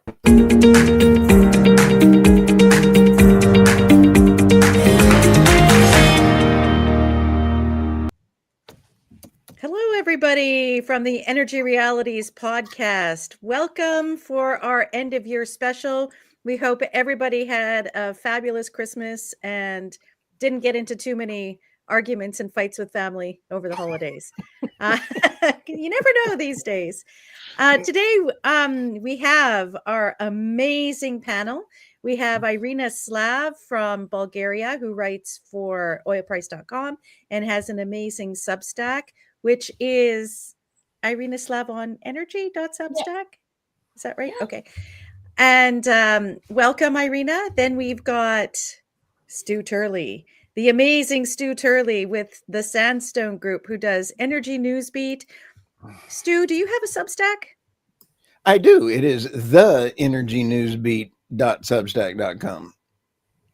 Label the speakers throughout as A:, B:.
A: Hello, everybody from the Energy Realities podcast. Welcome for our end of year special. We hope everybody had a fabulous Christmas and didn't get into too many arguments and fights with family over the holidays. You never know these days. Today, we have our amazing panel. We have Irina Slav from Bulgaria, who writes for oilprice.com and has an amazing Substack, which is Irina Slav on energy.substack. Yeah. Is that right? Yeah. Okay. And welcome, Irina. Then we've got Stu Turley, the amazing Stu Turley with the Sandstone Group, who does Energy Newsbeat. Stu, do you have a Substack?
B: I do. It is theenergynewsbeat.substack.com.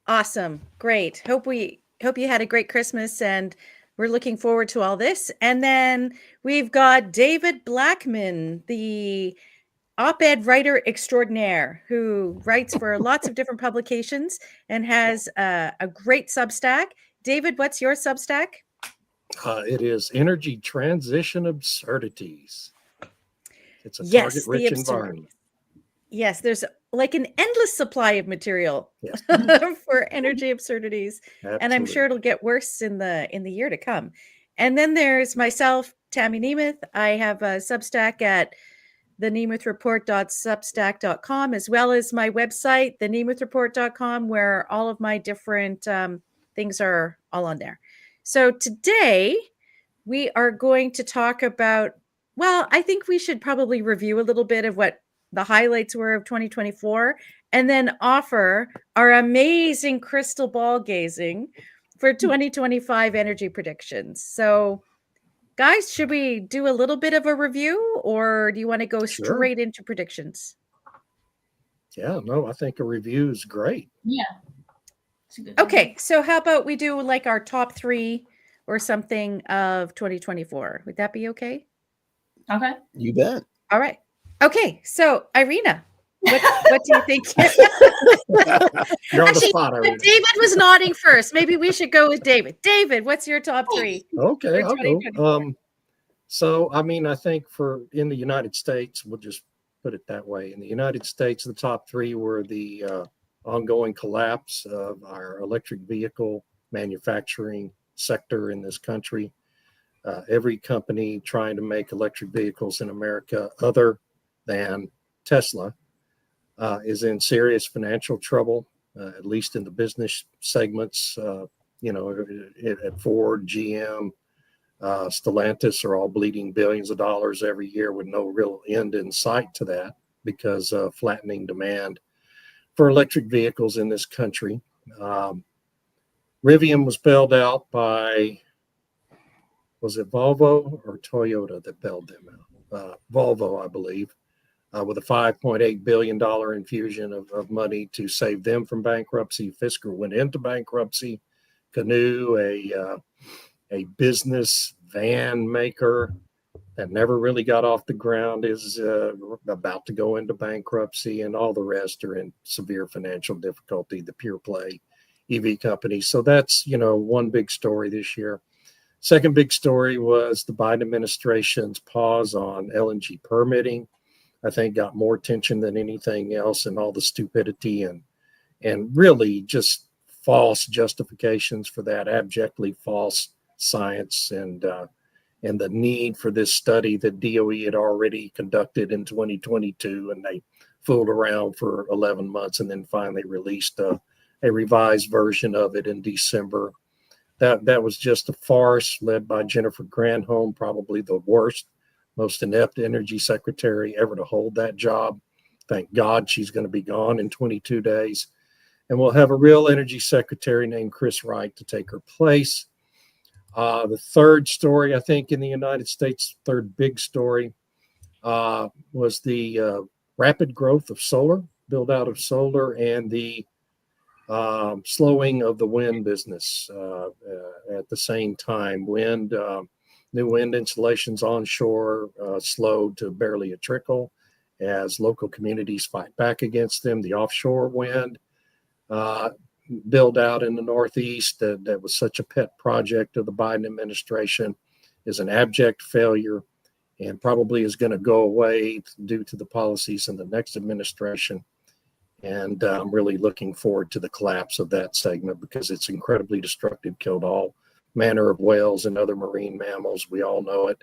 A: Awesome. Great. Hope you had a great Christmas, and we're looking forward to all this. And then we've got David Blackmon, the op-ed writer extraordinaire, who writes for lots of different publications and has a great Substack. David, what's your Substack?
C: It is Energy Transition Absurdities. It's a target-rich environment.
A: Yes, there's like an endless supply of material for energy absurdities. Absolutely. And I'm sure it'll get worse in the year to come. And then there's myself, Tammy Nemeth. I have a Substack at thenemethreport.substack.com, as well as my website, thenemethreport.com, where all of my different things are all on there. So today we are going to talk about, well, I think we should probably review a little bit of what the highlights were of 2024, and then offer our amazing crystal ball gazing for 2025 energy predictions. So, guys, should we do a little bit of a review, or do you want to go straight into predictions?
C: Yeah, no, I think a review is great.
D: Yeah.
A: Okay, so how about we do like our top 3 or something of 2024? Would that be okay?
D: Okay.
B: You bet.
A: All right. Okay, so Irina, what do you think?
C: You're on the spot, Irina.
A: David was nodding first. Maybe we should go with David. David, what's your top 3?
C: Okay, I'll go. So, I mean, I think in the United States, we'll just put it that way. In the United States, the top 3 were the ongoing collapse of our electric vehicle manufacturing sector in this country. Every company trying to make electric vehicles in America, other than Tesla, is in serious financial trouble, at least in the business segments. At Ford, GM, Stellantis are all bleeding billions of dollars every year with no real end in sight to that because of flattening demand for electric vehicles in this country. Rivian was bailed out by, was it Volvo or Toyota that bailed them out? Volvo, I believe, with a $5.8 billion infusion of money to save them from bankruptcy. Fisker went into bankruptcy. Canoo, a business van maker that never really got off the ground, is about to go into bankruptcy, and all the rest are in severe financial difficulty, the pure play EV companies. So that's, one big story this year. Second big story was the Biden administration's pause on LNG permitting. I think got more attention than anything else, and all the stupidity and really just false justifications for that, abjectly false science, and the need for this study that DOE had already conducted in 2022, and they fooled around for 11 months and then finally released a revised version of it in December. That was just a farce led by Jennifer Granholm, probably the worst, most inept energy secretary ever to hold that job. Thank God she's going to be gone in 22 days. And we'll have a real energy secretary named Chris Wright to take her place. The third story, I think, in the United States, third big story, was the rapid growth of solar, build out of solar, and the slowing of the wind business at the same time. New wind installations onshore slowed to barely a trickle, as local communities fight back against them. The offshore wind build out in the Northeast that was such a pet project of the Biden administration is an abject failure and probably is going to go away due to the policies in the next administration. And I'm really looking forward to the collapse of that segment because it's incredibly destructive, killed all manner of whales and other marine mammals. We all know it.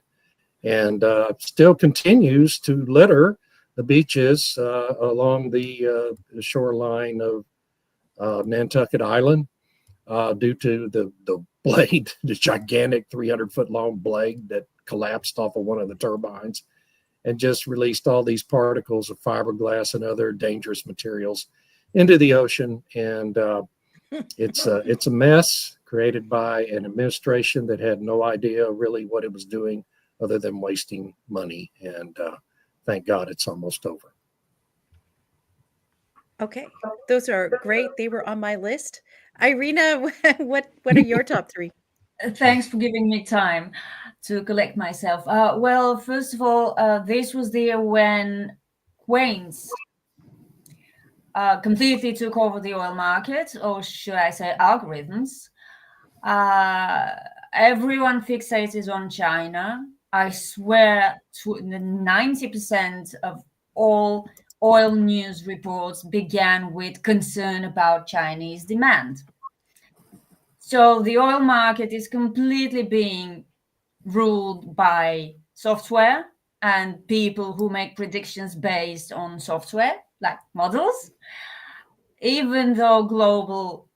C: And still continues to litter the beaches along the shoreline of Nantucket Island due to the blade, the gigantic 300-foot long blade that collapsed off of one of the turbines and just released all these particles of fiberglass and other dangerous materials into the ocean. And it's a mess created by an administration that had no idea really what it was doing other than wasting money. And thank God it's almost over.
A: Okay, those are great. They were on my list. Irina, what are your top three?
D: Thanks for giving me time to collect myself. Well, first of all, this was the year when Quains completely took over the oil market, or should I say algorithms. Everyone fixated on China. I swear 90% of all oil news reports began with concern about Chinese demand. So the oil market is completely being ruled by software and people who make predictions based on software, like models. Even though global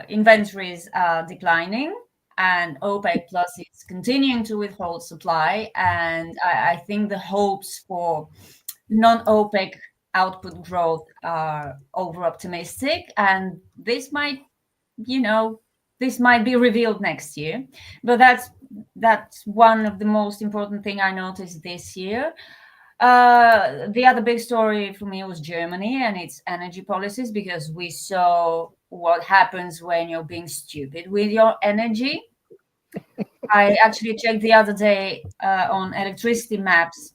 D: inventories are declining and OPEC Plus is continuing to withhold supply, and I think the hopes for non-OPEC output growth are over-optimistic, and this might be revealed next year. But that's one of the most important thing I noticed this year. The other big story for me was Germany and its energy policies, because we saw what happens when you're being stupid with your energy. I actually checked the other day on electricity maps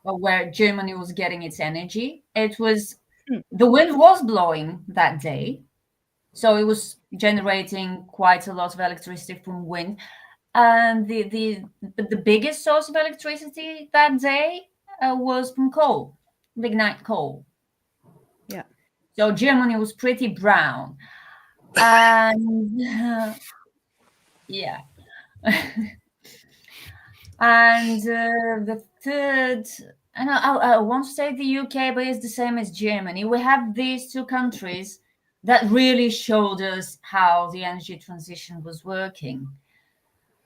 D: where Germany was getting its energy. The wind was blowing that day, so it was generating quite a lot of electricity from wind. And the biggest source of electricity that day was from coal, lignite coal.
A: Yeah.
D: So Germany was pretty brown. And yeah. And the third, and I want to say the UK, but it's the same as Germany. We have these two countries that really showed us how the energy transition was working.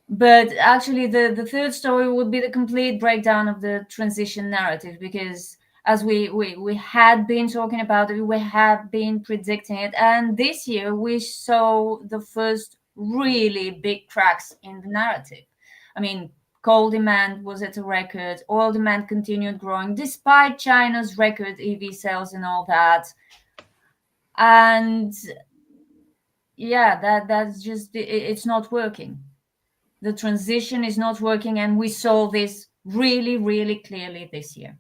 D: But actually, the third story would be the complete breakdown of the transition narrative, because as we had been talking about it, we have been predicting it. And this year, we saw the first really big cracks in the narrative. I mean, coal demand was at a record. Oil demand continued growing despite China's record EV sales and all that. And yeah, that's just, it's not working. The transition is not working, and we saw this really, really clearly this year.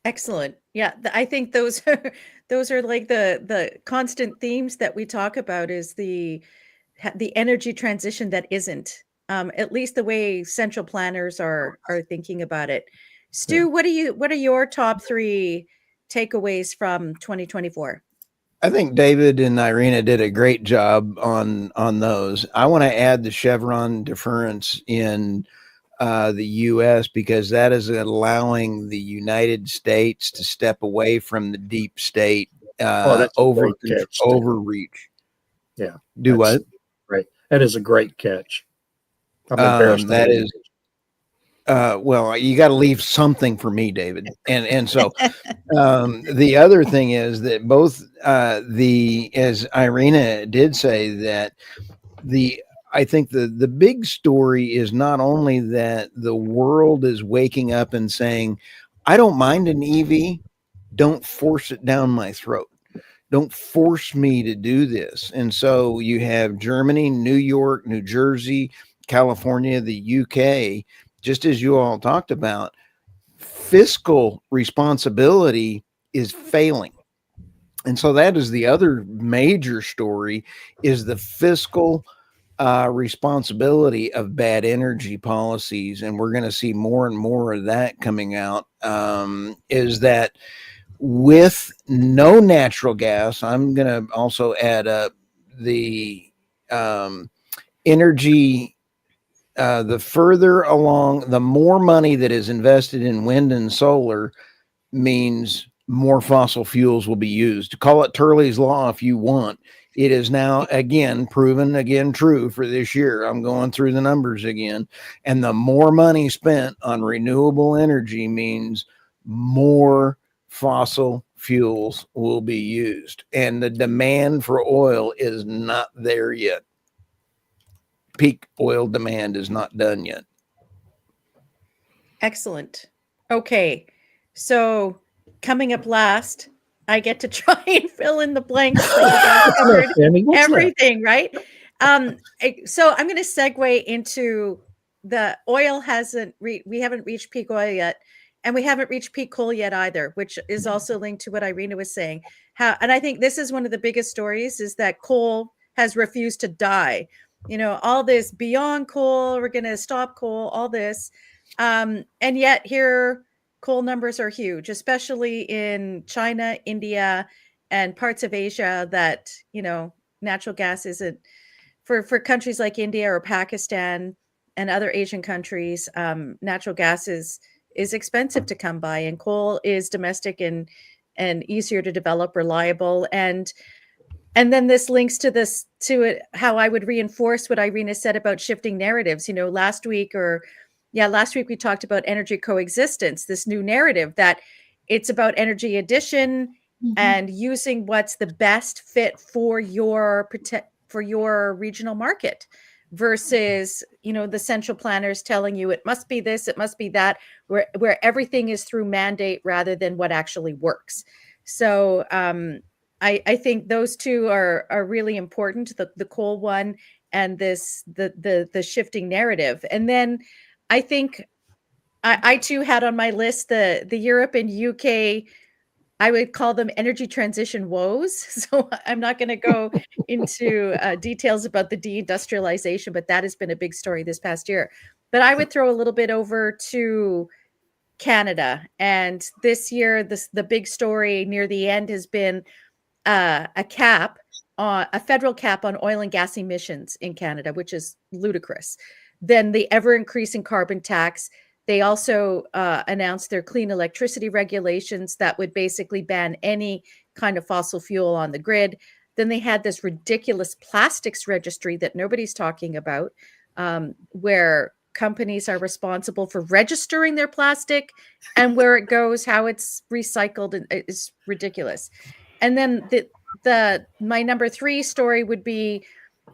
A: Excellent. Yeah, I think those are like the constant themes that we talk about, is the energy transition that isn't, at least the way central planners are thinking about it. Stu, what are your top three takeaways from 2024?
B: I think David and Irina did a great job on those. I want to add the Chevron deference in the U.S. because that is allowing the United States to step away from the deep state overreach.
C: Yeah.
B: Do what?
C: Right. That is a great catch. I'm embarrassed.
B: That is. Well, you got to leave something for me, David. And so the other thing is that both as Irina did say, that I think the big story is not only that the world is waking up and saying, I don't mind an EV, don't force it down my throat. Don't force me to do this. And so you have Germany, New York, New Jersey, California, the UK, just as you all talked about, fiscal responsibility is failing. And so that is the other major story, is the fiscal responsibility of bad energy policies. And we're going to see more and more of that coming out, is that with no natural gas, I'm going to also add up the energy, the further along, the more money that is invested in wind and solar means more fossil fuels will be used. Call it Turley's Law if you want. It is now again proven again true for this year. I'm going through the numbers again. And the more money spent on renewable energy means more fossil fuels will be used. And the demand for oil is not there yet. Peak oil demand is not done yet.
A: Excellent. Okay. So coming up last, I get to try and fill in the blanks. So you guys covered everything, right? So I'm going to segue into the oil we haven't reached peak oil yet, and we haven't reached peak coal yet either, which is also linked to what Irina was saying. And I think this is one of the biggest stories, is that coal has refused to die. All this beyond coal, we're going to stop coal, all this. And yet here, coal numbers are huge, especially in China, India, and parts of Asia that, natural gas isn't for countries like India or Pakistan and other Asian countries. Natural gas is expensive to come by, and coal is domestic and easier to develop, reliable. And then this links to how I would reinforce what Irina said about shifting narratives. Last week we talked about energy coexistence, this new narrative that it's about energy addition and using what's the best fit for your regional market, versus, the central planners telling you it must be this, it must be that, where everything is through mandate rather than what actually works. So I think those two are really important, the coal one and the shifting narrative. And then I think I too had on my list the Europe and UK. I would call them energy transition woes. So I'm not going to go into details about the deindustrialization, but that has been a big story this past year. But I would throw a little bit over to Canada. And this year, the big story near the end has been a federal cap on oil and gas emissions in Canada, which is ludicrous. Then the ever-increasing carbon tax. They also announced their clean electricity regulations that would basically ban any kind of fossil fuel on the grid. Then they had this ridiculous plastics registry that nobody's talking about, where companies are responsible for registering their plastic and where it goes, how it's recycled, and it's ridiculous. And then my number 3 story would be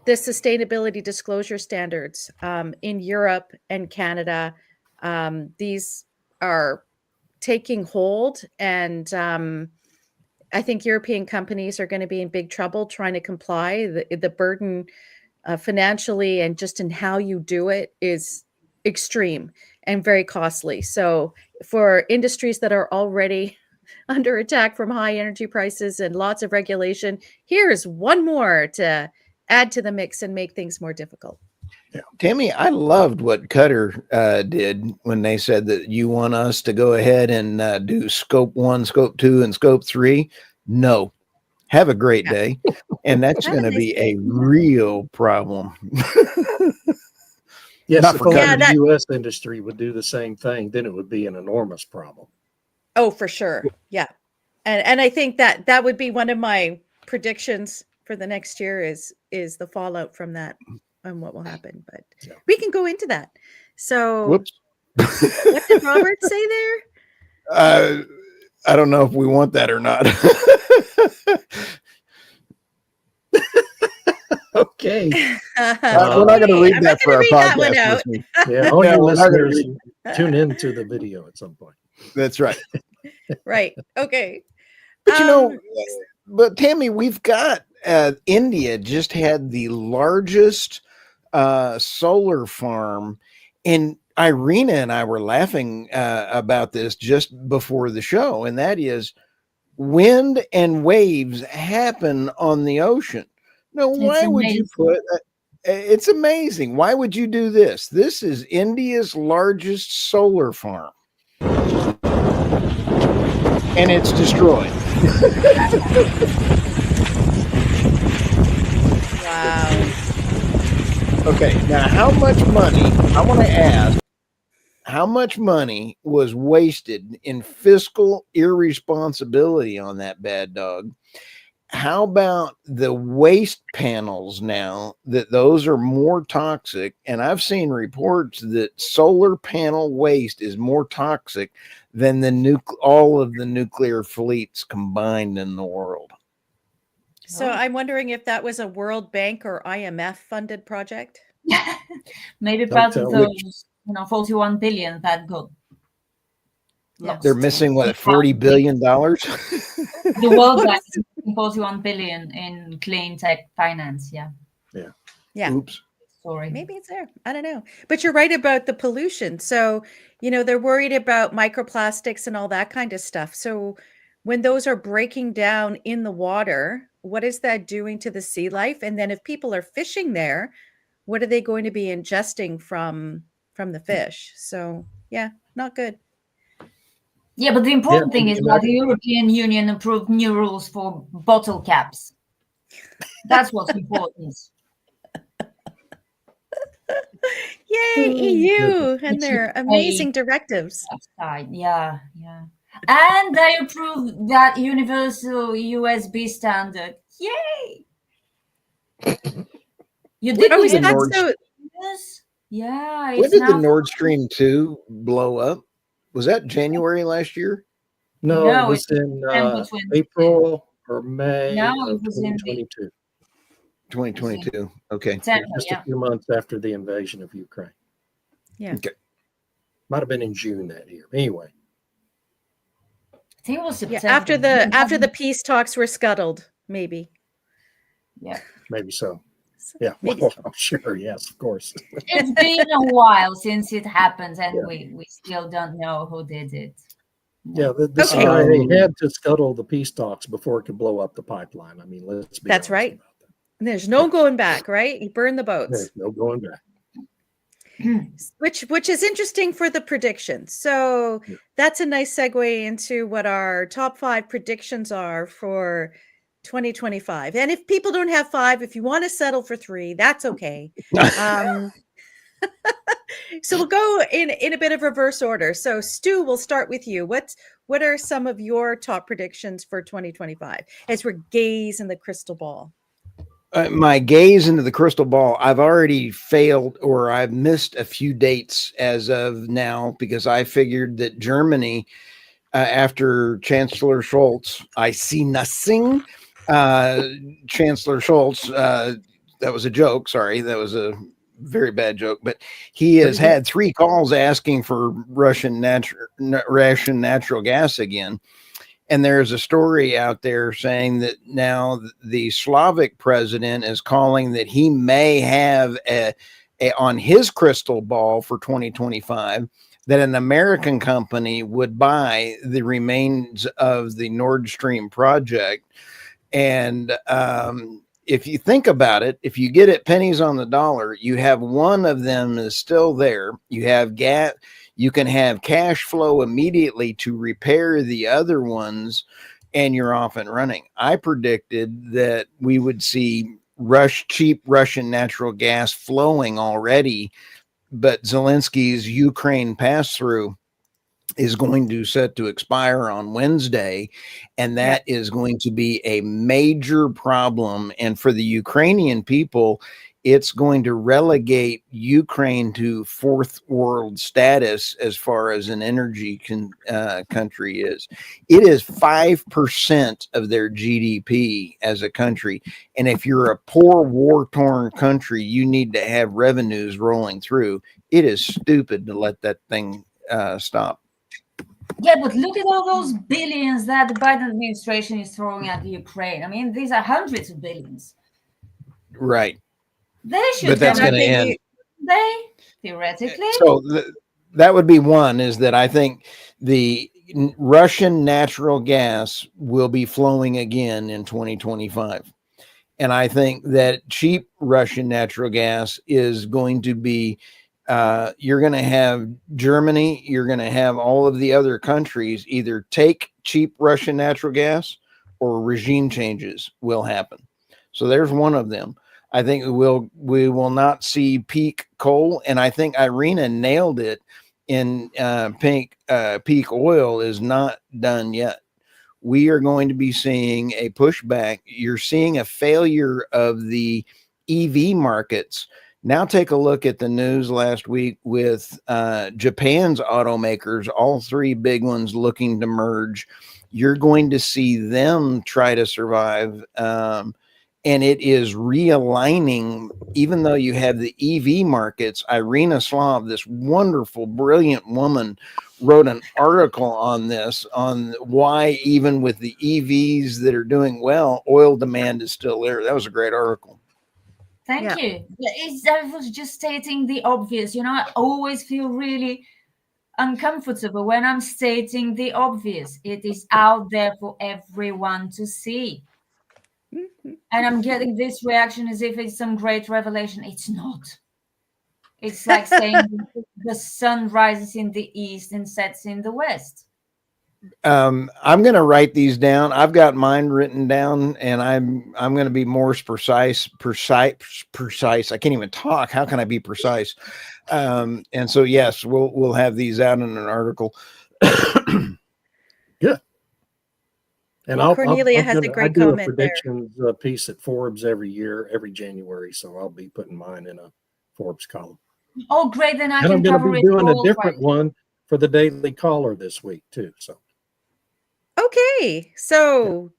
A: the sustainability disclosure standards in Europe and Canada. These are taking hold, and I think European companies are going to be in big trouble trying to comply. The burden financially and just in how you do it is extreme and very costly. So for industries that are already under attack from high energy prices and lots of regulation, here's one more to add to the mix and make things more difficult.
B: Yeah. Tammy, I loved what Qatar did when they said that you want us to go ahead and do scope 1, scope 2, and scope 3. No. Have a great day. And that's going to be a real problem.
C: Yes, if the U.S. industry would do the same thing, then it would be an enormous problem.
A: Oh, for sure. Yeah. And I think that would be one of my predictions for the next year is the fallout from that and what will happen. But we can go into that. So
B: whoops.
A: What did Robert say there?
B: I don't know if we want that or not.
C: Okay.
B: We're not going to read that for our podcast listeners.
C: Yeah, all your listeners tune into the video at some point.
B: That's right.
A: Right. Okay.
B: But but Tammy, we've got India just had the largest solar farm, and Irina and I were laughing about this just before the show, and that is wind and waves happen on the ocean. Now, why would you put it's amazing. Why would you do this? This is India's largest solar farm, and it's destroyed.
A: Wow.
B: Okay, now how much money, I want to ask, how much money was wasted in fiscal irresponsibility on that bad dog? How about the waste panels now, that those are more toxic? And I've seen reports that solar panel waste is more toxic than all of the nuclear fleets combined in the world.
A: So I'm wondering if that was a World Bank or IMF funded project.
D: Maybe part of those, 41 billion that got lost.
B: They're missing what, $40 billion?
D: The World Bank is missing 41 billion in clean tech finance. Yeah.
B: Oops.
D: Sorry.
A: Maybe it's there. I don't know. But you're right about the pollution. So, they're worried about microplastics and all that kind of stuff. So when those are breaking down in the water, what is that doing to the sea life? And then if people are fishing there, what are they going to be ingesting from the fish? So yeah, not good.
D: Yeah, but the important thing is that the European Union approved new rules for bottle caps. That's what's important.
A: Yay, EU and their amazing directives.
D: Yeah. And they approved that universal USB standard. Yay! You did Yeah.
B: When did the Nord Stream 2 blow up? Was that January last year?
C: No, it was in April or May of 2022.
B: 2022. Okay.
C: Just a few months after the invasion of Ukraine.
A: Yeah.
B: Okay.
C: Might have been in June that year. Anyway.
D: I think it was September.
A: After the peace talks were scuttled, maybe.
D: Yeah.
C: Maybe so. Yeah. Well, I'm sure. Yes, of course.
D: It's been a while since it happened, and we still don't know who did it.
C: Yeah, the CIA had to scuttle the peace talks before it could blow up the pipeline. I mean, let's be
A: That's right. About that. And there's no going back, right? You burn the boats.
C: There's no going back.
A: Which is interesting for the predictions. So that's a nice segue into what our top 5 predictions are for 2025. And if people don't have 5, if you want to settle for 3, that's okay. So we'll go in a bit of reverse order. So Stu, we'll start with you. What are some of your top predictions for 2025 as we're gaze in the crystal ball?
B: My gaze into the crystal ball, I've already failed, or I've missed a few dates as of now, because I figured that Germany, after Chancellor Scholz, I see nothing. Chancellor Scholz, that was a joke. Sorry, that was a very bad joke. But he has had 3 calls asking for Russian natural gas again. And there's a story out there saying that now the Slavic president is calling that he may have on his crystal ball for 2025 that an American company would buy the remains of the Nord Stream project. And if you think about it, if you get it pennies on the dollar, you have one of them is still there. You have gas. You can have cash flow immediately to repair the other ones, and you're off and running. I predicted that we would see cheap Russian natural gas flowing already, but Zelensky's Ukraine pass-through is going to set to expire on Wednesday, and that is going to be a major problem. And for the Ukrainian people, it's going to relegate Ukraine to 4th world status as far as an energy country is. It is 5% of their GDP as a country. And if you're a poor, war-torn country, you need to have revenues rolling through. It is stupid to let that thing stop.
D: Yeah, but look at all those billions that the Biden administration is throwing at Ukraine. I mean, these are hundreds of billions.
B: Right.
D: They should.
B: But that's going to end.
D: They theoretically.
B: So that would be one, is that I think the Russian natural gas will be flowing again in 2025. And I think that cheap Russian natural gas is going to be, you're going to have Germany, you're going to have all of the other countries either take cheap Russian natural gas or regime changes will happen. So there's one of them. I think we will not see peak coal, and I think Irina nailed it in peak oil is not done yet. We are going to be seeing a pushback. You're seeing a failure of the EV markets. Now take a look at the news last week with Japan's automakers, all three big ones looking to merge. You're going to see them try to survive. And it is realigning, even though you have the EV markets. Irina Slav, this wonderful, brilliant woman, wrote an article on this, on why even with the EVs that are doing well, oil demand is still there. That was a great article.
D: Thank you. I was just stating the obvious. I always feel really uncomfortable when I'm stating the obvious. It is out there for everyone to see. And I'm getting this reaction as if it's some great revelation. It's not. It's like saying the sun rises in the east and sets in the west.
B: I'm going to write these down. I've got mine written down, and I'm going to be more precise. I can't even talk. How can I be precise? And so, yes, we'll have these out in an article.
C: Good. And
A: Cornelia has a great comment.
C: I do a predictions piece at Forbes every year, every January. So I'll be putting mine in a Forbes column.
D: Oh, great! Then
C: I'm going to be doing a different one for the Daily Caller this week too. So.
A: Okay, so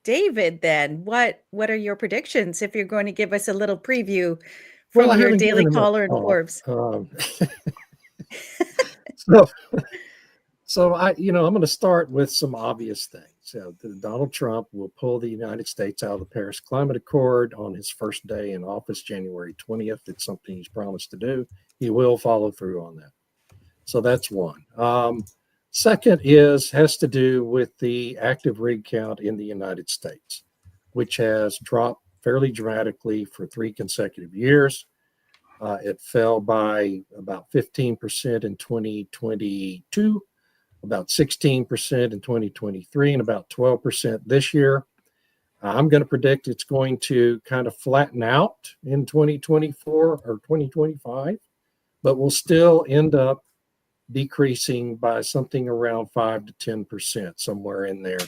A: David, then what are your predictions? If you're going to give us a little preview from your Daily Caller and Forbes.
C: So I'm going to start with some obvious things. Donald Trump will pull the United States out of the Paris Climate Accord on his first day in office, January 20th. It's something he's promised to do. He will follow through on that. So that's one. Second has to do with the active rig count in the United States, which has dropped fairly dramatically for 3 consecutive years. It fell by about 15% in 2022. About 16% in 2023, and about 12% this year. I'm going to predict it's going to kind of flatten out in 2024 or 2025, but will still end up decreasing by something around 5 to 10%, somewhere in there.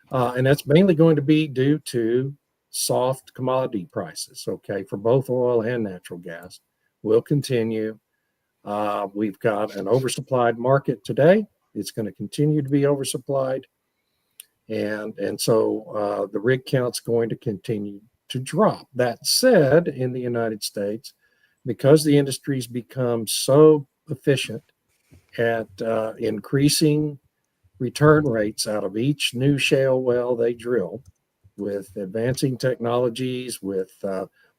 C: And that's mainly going to be due to soft commodity prices, okay, for both oil and natural gas will continue. We've got an oversupplied market today. It's going to continue to be oversupplied. And so the rig count's going to continue to drop. That said, in the United States, because the industry's become so efficient at increasing return rates out of each new shale well they drill, with advancing technologies, with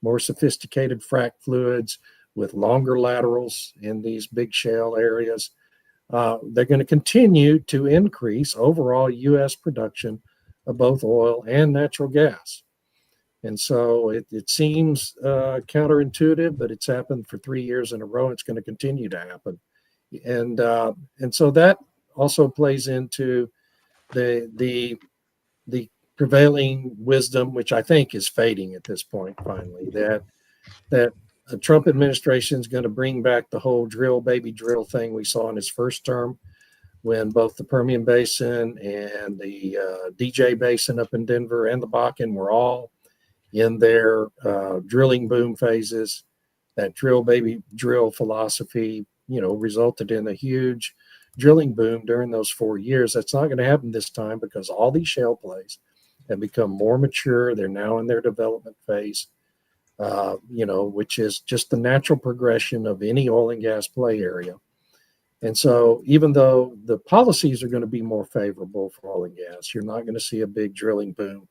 C: more sophisticated frac fluids, with longer laterals in these big shale areas, they're going to continue to increase overall U.S. production of both oil and natural gas. And so it seems counterintuitive, but it's happened for 3 years in a row. It's going to continue to happen. And so that also plays into the prevailing wisdom, which I think is fading at this point, finally, that the Trump administration is going to bring back the whole drill, baby drill thing we saw in his first term, when both the Permian Basin and the DJ Basin up in Denver and the Bakken were all in their drilling boom phases. That drill, baby drill philosophy, resulted in a huge drilling boom during those 4 years. That's not going to happen this time because all these shale plays have become more mature. They're now in their development phase. Which is just the natural progression of any oil and gas play area. And so even though the policies are going to be more favorable for oil and gas, you're not going to see a big drilling boom.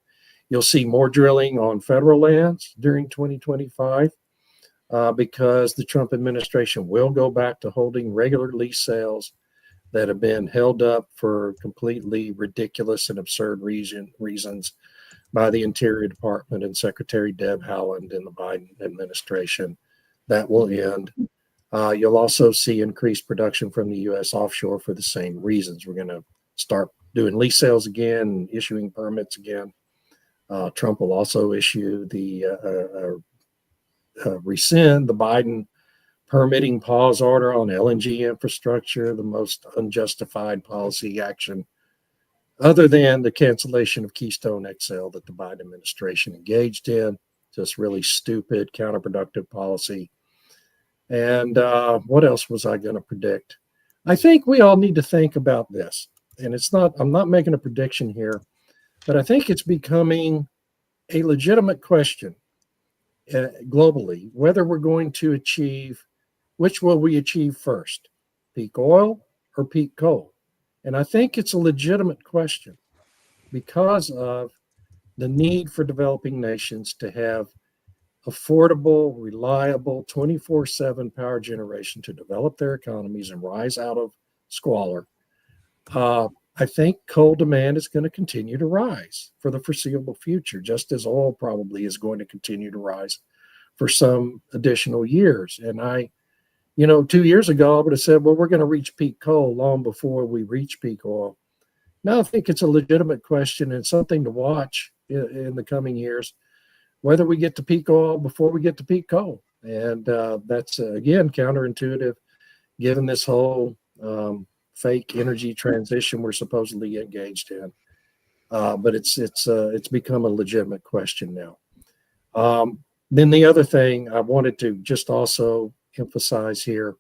C: You'll see more drilling on federal lands during 2025. because the Trump administration will go back to holding regular lease sales that have been held up for completely ridiculous and absurd reasons by the Interior Department and Secretary Deb Haaland in the Biden administration. That will end. You'll also see increased production from the U.S. offshore for the same reasons. We're going to start doing lease sales again, issuing permits again. Trump will also issue rescind the Biden permitting pause order on LNG infrastructure, the most unjustified policy action other than the cancellation of Keystone XL that the Biden administration engaged in. Just really stupid, counterproductive policy. And what else was I going to predict? I think we all need to think about this. And I'm not making a prediction here, but I think it's becoming a legitimate question globally, whether we're going to achieve, which will we achieve first, peak oil or peak coal? And I think it's a legitimate question because of the need for developing nations to have affordable, reliable, 24/7 power generation to develop their economies and rise out of squalor. I think coal demand is going to continue to rise for the foreseeable future, just as oil probably is going to continue to rise for some additional years. And 2 years ago, I would have said, well, we're going to reach peak coal long before we reach peak oil. Now I think it's a legitimate question and something to watch in the coming years, whether we get to peak oil before we get to peak coal. And that's, again, counterintuitive, given this whole fake energy transition we're supposedly engaged in. But it's become a legitimate question now. Then the other thing I wanted to just also emphasize here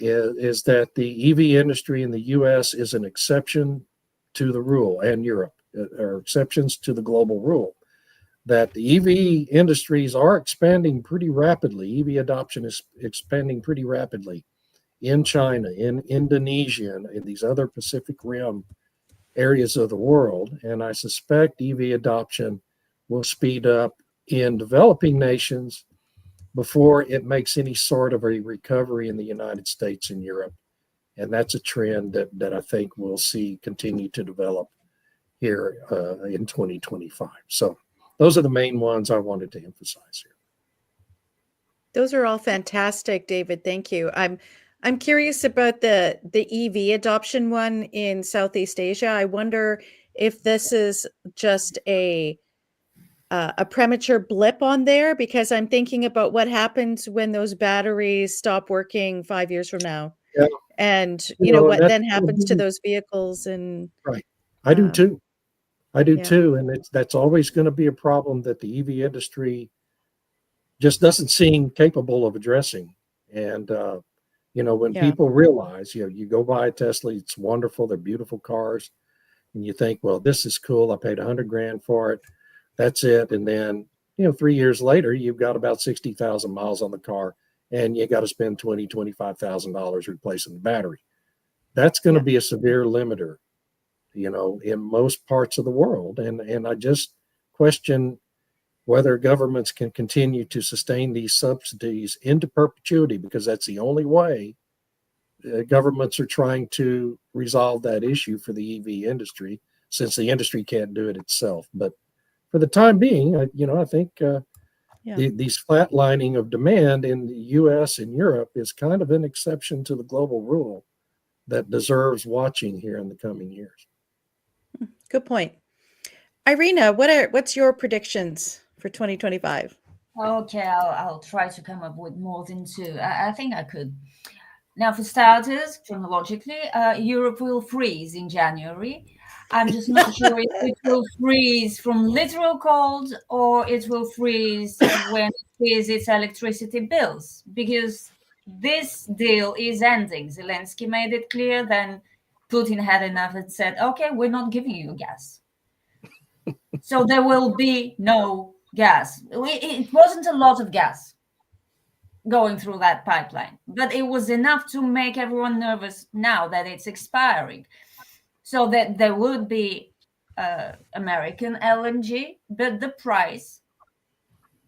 C: is that the EV industry in the U.S. is an exception to the rule, and Europe are exceptions to the global rule, that the EV industries are expanding pretty rapidly. EV adoption is expanding pretty rapidly in China, in Indonesia, and in these other Pacific Rim areas of the world. And I suspect EV adoption will speed up in developing nations before it makes any sort of a recovery in the United States and Europe. And that's a trend that I think we'll see continue to develop here in 2025. So those are the main ones I wanted to emphasize here.
A: Those are all fantastic, David. Thank you. I'm curious about the EV adoption one in Southeast Asia. I wonder if this is just a premature blip on there, because I'm thinking about what happens when those batteries stop working 5 years from now.
C: Yeah.
A: And what then happens to those vehicles. And
C: right. I do too.
A: Yeah.
C: too. And that's always going to be a problem that the EV industry just doesn't seem capable of addressing. And, when people realize, you go buy a Tesla, it's wonderful. They're beautiful cars. And you think, well, this is cool. I paid $100,000 for it. That's it. And then, 3 years later, you've got about 60,000 miles on the car and you got to spend $20,000, $25,000 replacing the battery. That's going to be a severe limiter, in most parts of the world. And I just question whether governments can continue to sustain these subsidies into perpetuity, because that's the only way governments are trying to resolve that issue for the EV industry, since the industry can't do it itself. But for the time being, I think these flatlining of demand in the U.S. and Europe is kind of an exception to the global rule that deserves watching here in the coming years.
A: Good point. Irina, what's your predictions for 2025?
D: Okay, I'll try to come up with more than two. I think I could. Now, for starters, chronologically, Europe will freeze in January. I'm just not sure if it will freeze from literal cold or it will freeze when it freezes its electricity bills, because this deal is ending. Zelensky made it clear, then Putin had enough and said, okay, we're not giving you gas. So there will be no gas. It wasn't a lot of gas going through that pipeline, but it was enough to make everyone nervous now that it's expiring. So that there would be American LNG, but the price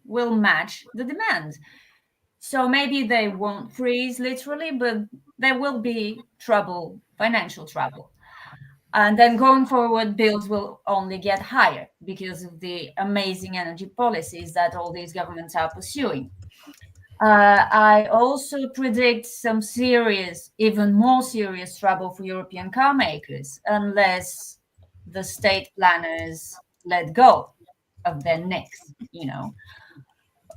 D: will match the demand. So maybe they won't freeze literally, but there will be trouble, financial trouble. And then going forward, bills will only get higher because of the amazing energy policies that all these governments are pursuing. I also predict some serious, even more serious trouble for European car makers unless the state planners let go of their necks,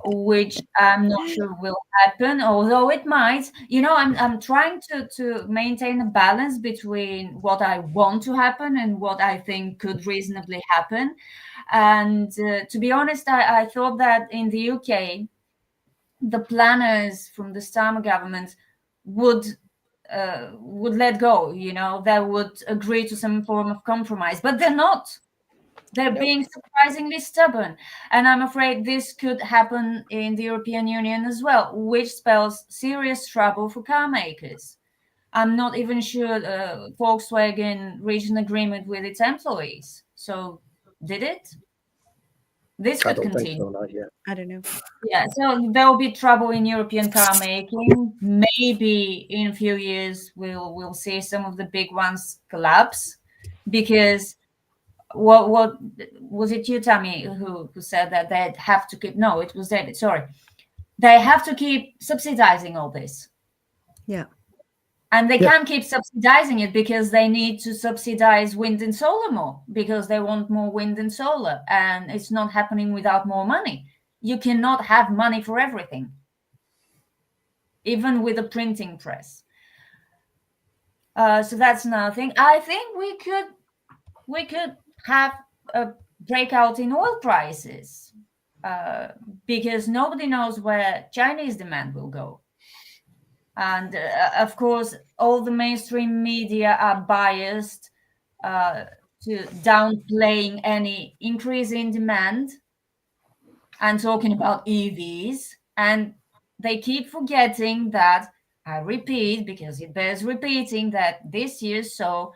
D: which I'm not sure will happen, although it might. I'm trying to maintain a balance between what I want to happen and what I think could reasonably happen. And to be honest, I thought that in the UK, the planners from the Starmer government would let go. They would agree to some form of compromise, but they're not. They're
A: Nope.
D: being surprisingly stubborn. And I'm afraid this could happen in the European Union as well, which spells serious trouble for car makers. I'm not even sure Volkswagen reached an agreement with its employees. So did it? This
C: I
D: could
C: don't think
D: continue.
C: so, not yet.
A: I don't know.
D: Yeah, so there will be trouble in European car making. Maybe in a few years we'll see some of the big ones collapse, because what was it, you, Tammy, who said that they'd have to keep? No, it was David. Sorry, they have to keep subsidizing all this.
A: Yeah.
D: And they can't keep subsidizing it because they need to subsidize wind and solar more, because they want more wind and solar, and it's not happening without more money. You cannot have money for everything, even with a printing press. So that's another thing. I think we could have a breakout in oil prices, because nobody knows where Chinese demand will go. And of course, all the mainstream media are biased to downplaying any increase in demand and talking about EVs. And they keep forgetting that, I repeat, because it bears repeating, that this year saw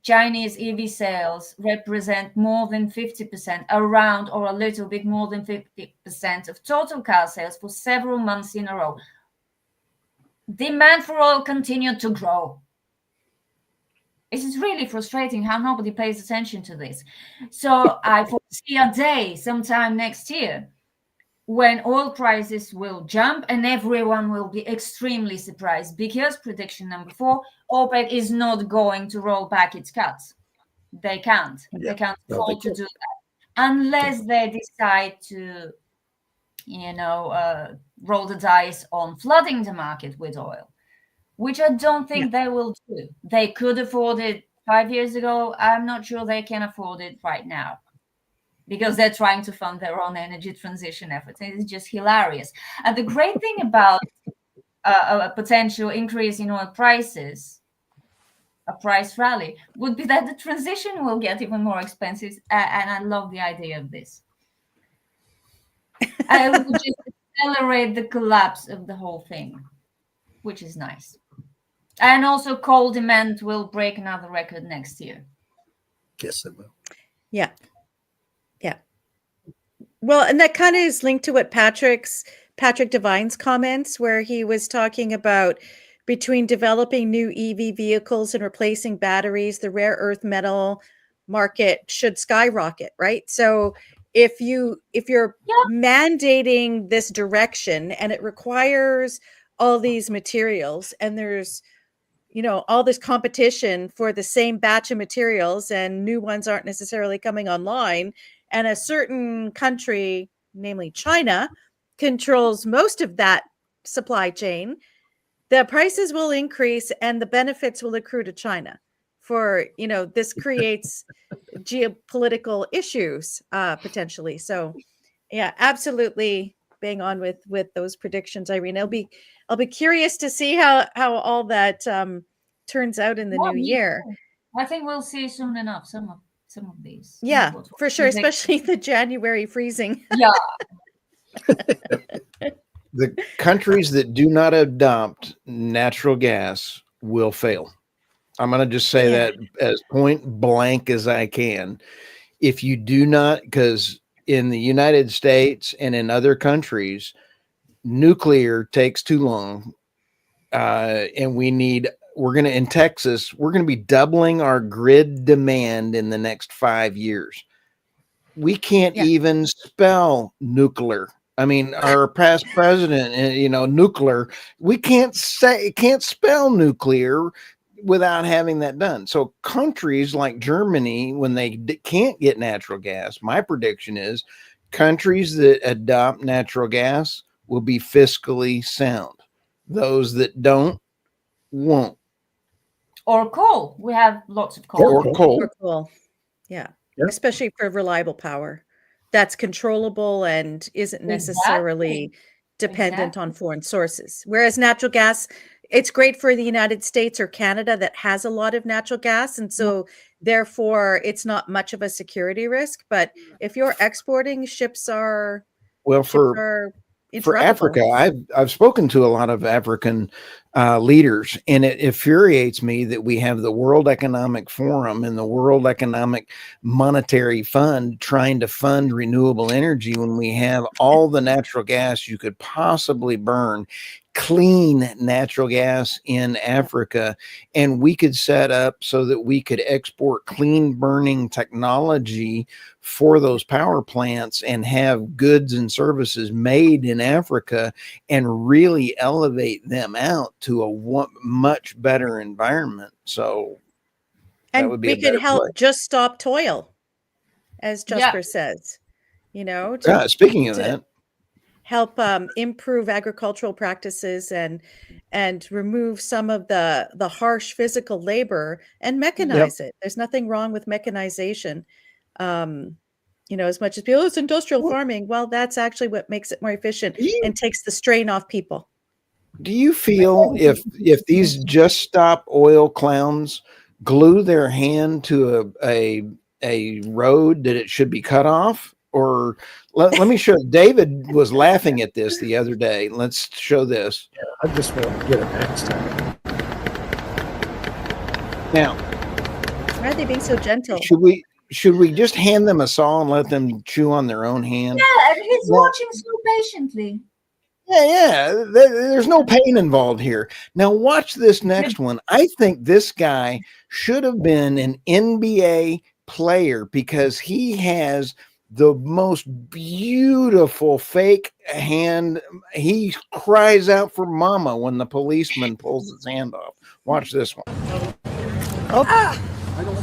D: Chinese EV sales represent more than 50%, around or a little bit more than 50% of total car sales for several months in a row. Demand for oil continued to grow. It is really frustrating how nobody pays attention to this. So I foresee a day sometime next year when oil prices will jump and everyone will be extremely surprised, because prediction number 4, OPEC is not going to roll back its cuts. They can't.
C: Yeah.
D: They can't
C: No,
D: afford
C: they
D: to do that unless they decide to, roll the dice on flooding the market with oil, which I don't think they will do. They could afford it 5 years ago. I'm not sure they can afford it right now, because they're trying to fund their own energy transition efforts. It's just hilarious. And the great thing about a potential increase in oil prices, a price rally, would be that the transition will get even more expensive. And I love the idea of this. I would just accelerate the collapse of the whole thing, which is nice. And also, coal demand will break another record next year.
C: Yes, it will.
A: Yeah. Yeah. Well, and that kind of is linked to what Patrick Devine's comments, where he was talking about between developing new EV vehicles and replacing batteries, the rare earth metal market should skyrocket, right? So if you're mandating this direction and it requires all these materials, and there's all this competition for the same batch of materials, and new ones aren't necessarily coming online, and a certain country, namely China, controls most of that supply chain, the prices will increase and the benefits will accrue to China. For this creates geopolitical issues potentially. So yeah, absolutely bang on with those predictions, Irene. I'll be curious to see how all that turns out in the new year.
D: I think we'll see soon enough some of these.
A: Yeah, for sure, especially the January freezing.
D: Yeah.
B: The countries that do not adopt natural gas will fail. I'm going to just say that as point blank as I can. If you do not, because in the United States and in other countries, nuclear takes too long, and we're going to, in Texas, we're going to be doubling our grid demand in the next 5 years. We can't even spell nuclear. I mean, our past president, nuclear, we can't spell nuclear without having that done. So countries like Germany, when they can't get natural gas, my prediction is countries that adopt natural gas will be fiscally sound. Those that don't, won't.
D: Or coal. We have lots of coal.
B: Or coal.
A: Or coal. Yeah. Especially for reliable power that's controllable and isn't necessarily dependent on foreign sources. Whereas natural gas, it's great for the United States or Canada that has a lot of natural gas. And so therefore it's not much of a security risk. But if you're exporting, ships are
B: for Africa, I've spoken to a lot of African leaders, and it infuriates me that we have the World Economic Forum and the World Economic Monetary Fund trying to fund renewable energy when we have all the natural gas you could possibly burn, clean natural gas in Africa, and we could set up so that we could export clean burning technology for those power plants and have goods and services made in Africa and really elevate them out to a much better environment. So
A: that would be we could help just stop toil, as Jasper says,
B: speaking of that,
A: help improve agricultural practices and remove some of the harsh physical labor and mechanize it. There's nothing wrong with mechanization. As much as people, it's industrial farming. Well, that's actually what makes it more efficient and takes the strain off people.
B: Do you feel if these just stop oil clowns glue their hand to a road that it should be cut off? Or let me show. David was laughing at this the other day. Let's show this.
C: I just want to get it next time.
B: Now,
A: why are they being so gentle?
B: Should we just hand them a saw and let them chew on their own hand?
D: Yeah, and he's watching so patiently.
B: Yeah. There's no pain involved here. Now watch this next one. I think this guy should have been an NBA player because he has the most beautiful fake hand. He cries out for mama when the policeman pulls his hand off. Watch this one.
E: Hop.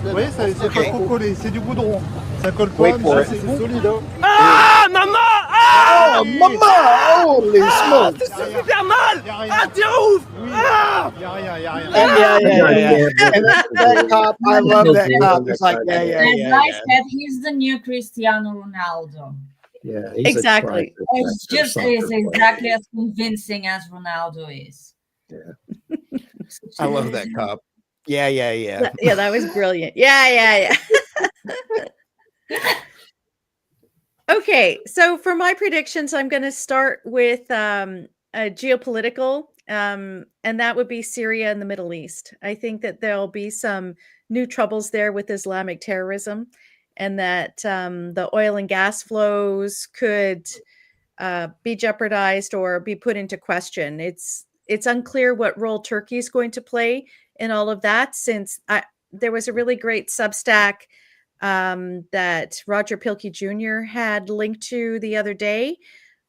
E: Vous voyez, c'est pas trop collé, c'est du goudron. Ça colle pas, mais c'est solide. Hein.
F: Ah, maman! Ah!
B: Oh, maman! Holy smokes!
F: C'est super mal! Ah, t'es ouf! Ah!
E: Y'a rien.
B: Yeah. And that cop, I love that cop. It's like, yeah.
D: As I said, he's the new Cristiano Ronaldo.
C: Yeah,
A: exactly.
D: It's just exactly as convincing as Ronaldo is.
C: Yeah.
B: I love that cop. Yeah.
A: Yeah, that was brilliant. Yeah. Okay, so for my predictions, I'm going to start with a geopolitical, and that would be Syria and the Middle East. I think that there'll be some new troubles there with Islamic terrorism, and that the oil and gas flows could be jeopardized or be put into question. It's unclear what role Turkey is going to play in all of that, since there was a really great Substack that Roger Pilkey Jr. had linked to the other day,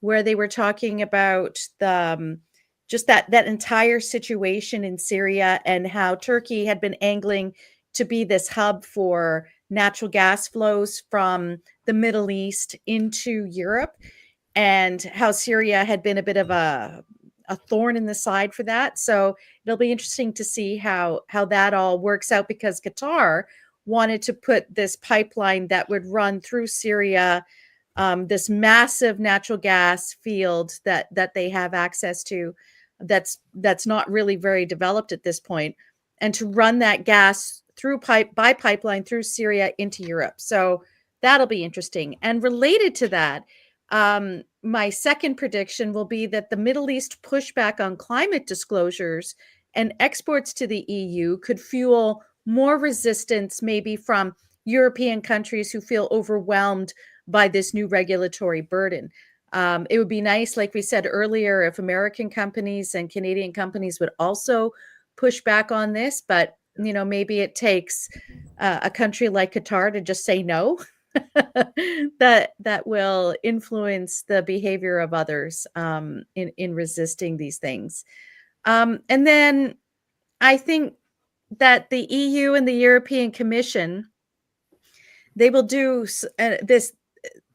A: where they were talking about just that entire situation in Syria and how Turkey had been angling to be this hub for natural gas flows from the Middle East into Europe, and how Syria had been a bit of a thorn in the side for that. So it'll be interesting to see how that all works out, because Qatar wanted to put this pipeline that would run through Syria, this massive natural gas field that they have access to, that's not really very developed at this point, and to run that gas by pipeline through Syria into Europe. So that'll be interesting. And related to that, my second prediction will be that the Middle East pushback on climate disclosures and exports to the EU could fuel more resistance, maybe from European countries who feel overwhelmed by this new regulatory burden. It would be nice, like we said earlier, if American companies and Canadian companies would also push back on this, but maybe it takes a country like Qatar to just say no. that will influence the behavior of others in resisting these things. And then I think that the EU and the European Commission, they will do this.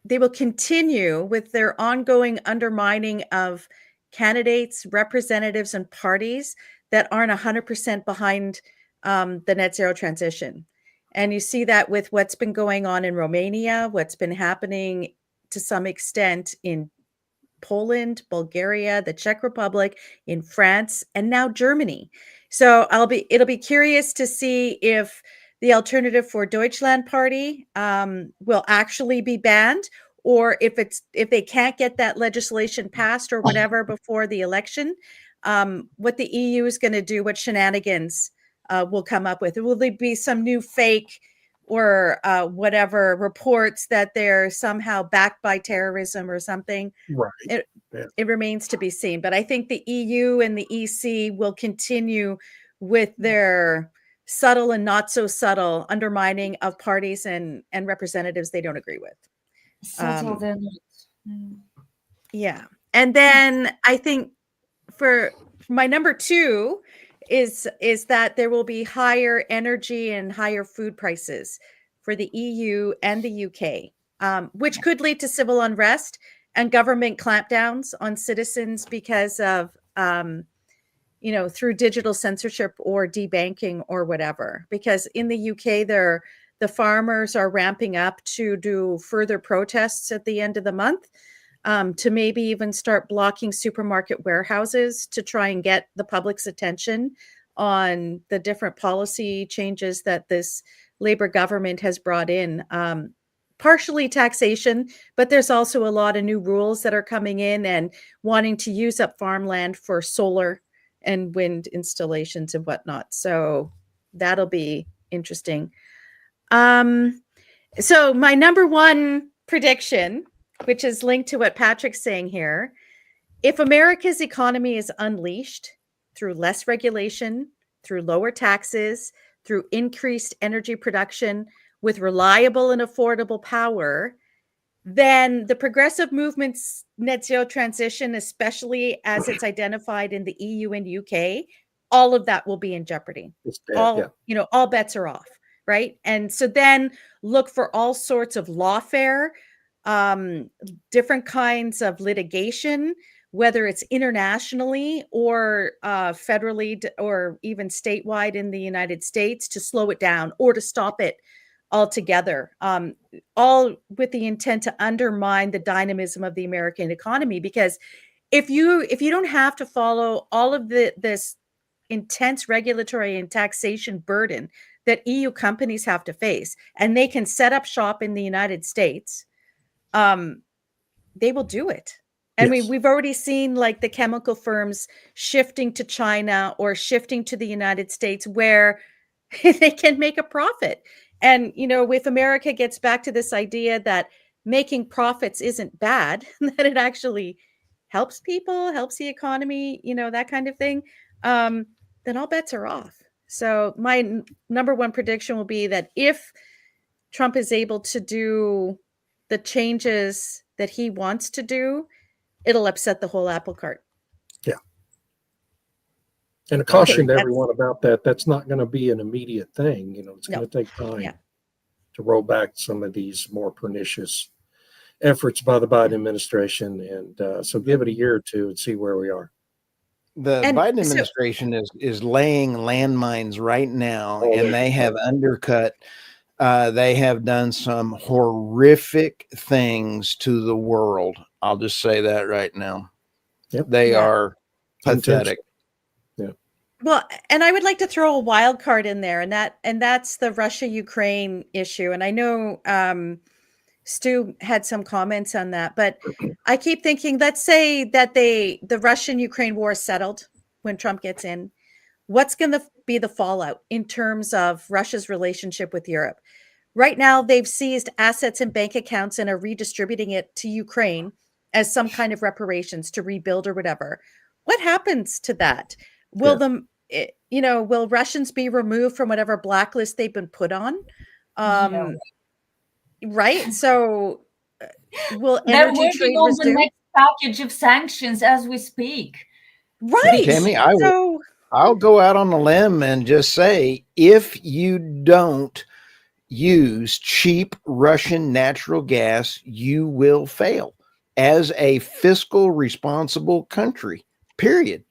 A: They will continue with their ongoing undermining of candidates, representatives, and parties that aren't 100% behind the net zero transition. And you see that with what's been going on in Romania, what's been happening to some extent in Poland, Bulgaria, the Czech Republic, in France, and now Germany. So it'll be curious to see if the Alternative for Deutschland party will actually be banned, or if they can't get that legislation passed or whatever before the election, what the EU is going to do, what shenanigans will come up with. Will there be some new fake or whatever reports that they're somehow backed by terrorism or something?
C: Right.
A: It remains to be seen. But I think the EU and the EC will continue with their subtle and not so subtle undermining of parties and representatives they don't agree with.
D: Subtle they're not.
A: Yeah. And then I think for my number 2 is that there will be higher energy and higher food prices for the EU and the UK, which could lead to civil unrest and government clampdowns on citizens because of, through digital censorship or debanking or whatever. Because in the UK, the farmers are ramping up to do further protests at the end of the month, to maybe even start blocking supermarket warehouses to try and get the public's attention on the different policy changes that this Labour government has brought in. Partially taxation, but there's also a lot of new rules that are coming in and wanting to use up farmland for solar and wind installations and whatnot. So that'll be interesting. So my number 1 prediction, which is linked to what Patrick's saying here, if America's economy is unleashed through less regulation, through lower taxes, through increased energy production, with reliable and affordable power, then the progressive movement's net zero transition, especially as it's identified in the EU and UK, all of that will be in jeopardy. All bets are off, right? And so then look for all sorts of lawfare, different kinds of litigation, whether it's internationally or federally or even statewide in the United States, to slow it down or to stop it altogether, all with the intent to undermine the dynamism of the American economy. Because if you don't have to follow all of this intense regulatory and taxation burden that EU companies have to face, and they can set up shop in the United States, they will do it. And
C: Yes.
A: we've already seen like the chemical firms shifting to China or shifting to the United States where they can make a profit. And, if America gets back to this idea that making profits isn't bad, that it actually helps people, helps the economy, that kind of thing, then all bets are off. So my number 1 prediction will be that if Trump is able to do the changes that he wants to do, it'll upset the whole apple cart.
C: Yeah. And I cautioned everyone about that. That's not going to be an immediate thing. It's going to take time to roll back some of these more pernicious efforts by the Biden administration. And so give it a year or two and see where we are.
B: The Biden administration is laying landmines right now, and they have undercut. They have done some horrific things to the world. I'll just say that right now.
C: Yep.
B: They are pathetic.
C: Yeah.
A: Well, and I would like to throw a wild card in there, and that's the Russia-Ukraine issue. And I know Stu had some comments on that, but I keep thinking, let's say that the Russian-Ukraine war is settled when Trump gets in. What's going to be the fallout in terms of Russia's relationship with Europe? Right now, they've seized assets and bank accounts and are redistributing it to Ukraine. as some kind of reparations to rebuild or whatever. What happens to that? Will will Russians be removed from whatever blacklist they've been put on? Right. So will
D: They're
A: energy
D: working
A: trade
D: on the
A: resume?
D: next package of sanctions as we speak.
A: Right.
B: Tammy,
A: So
B: I'll go out on a limb and just say, if you don't use cheap Russian natural gas, you will fail as a fiscal responsible country, period.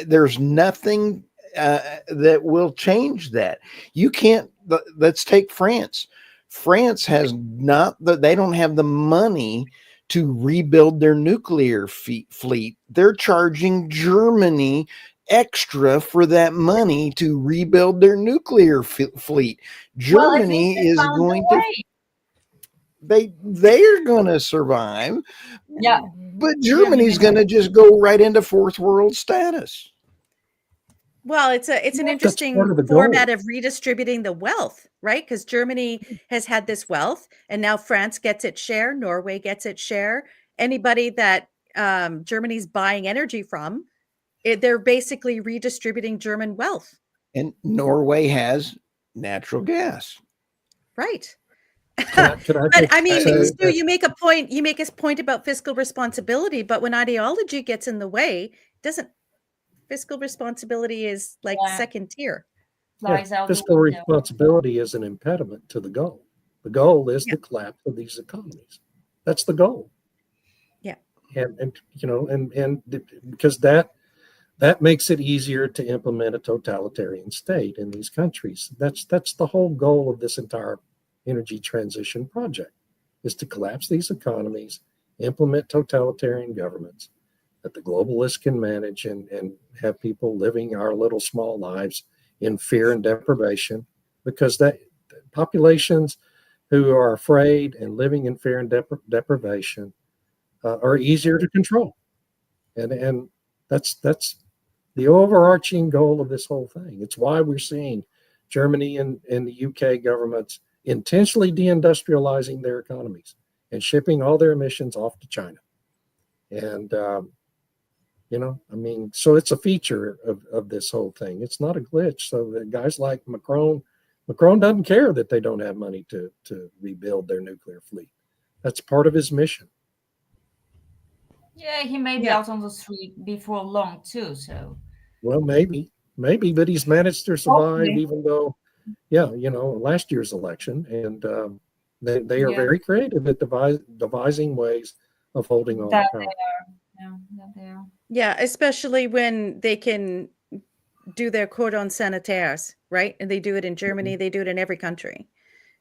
B: There's nothing that will change that. You can't, let's take France. France has not, they don't have the money to rebuild their nuclear fleet. They're charging Germany extra for that money to rebuild their nuclear fleet. Germany is going to, they're going to survive.
D: Yeah.
B: But Germany's going to just go right into fourth world status.
A: Well, it's an interesting format of redistributing the wealth, right? Because Germany has had this wealth, and now France gets its share, Norway gets its share. Anybody that Germany's buying energy from, they're basically redistributing German wealth.
B: And Norway has natural gas.
A: Right.
C: But
A: I mean, Stu, you make a point. You make a point about fiscal responsibility, but when ideology gets in the way, fiscal responsibility is like second tier.
C: Fiscal responsibility is an impediment to the goal. The goal is the collapse of these economies. That's the goal.
A: Yeah.
C: And because that makes it easier to implement a totalitarian state in these countries. That's the whole goal of this entire energy transition project, is to collapse these economies, implement totalitarian governments that the globalists can manage, and have people living our little small lives in fear and deprivation, because that populations who are afraid and living in fear and deprivation are easier to control. And that's the overarching goal of this whole thing. It's why we're seeing Germany and the UK governments intentionally deindustrializing their economies and shipping all their emissions off to China. And, so it's a feature of this whole thing. It's not a glitch. So the guys like Macron doesn't care that they don't have money to rebuild their nuclear fleet. That's part of his mission.
D: Yeah, he may be out on the street before long too. So,
C: well, maybe, but he's managed to survive, even though, last year's election, and they are very creative at devising ways of holding on to power.
A: Yeah, especially when they can do their cordon sanitaires, right? And they do it in Germany, they do it in every country.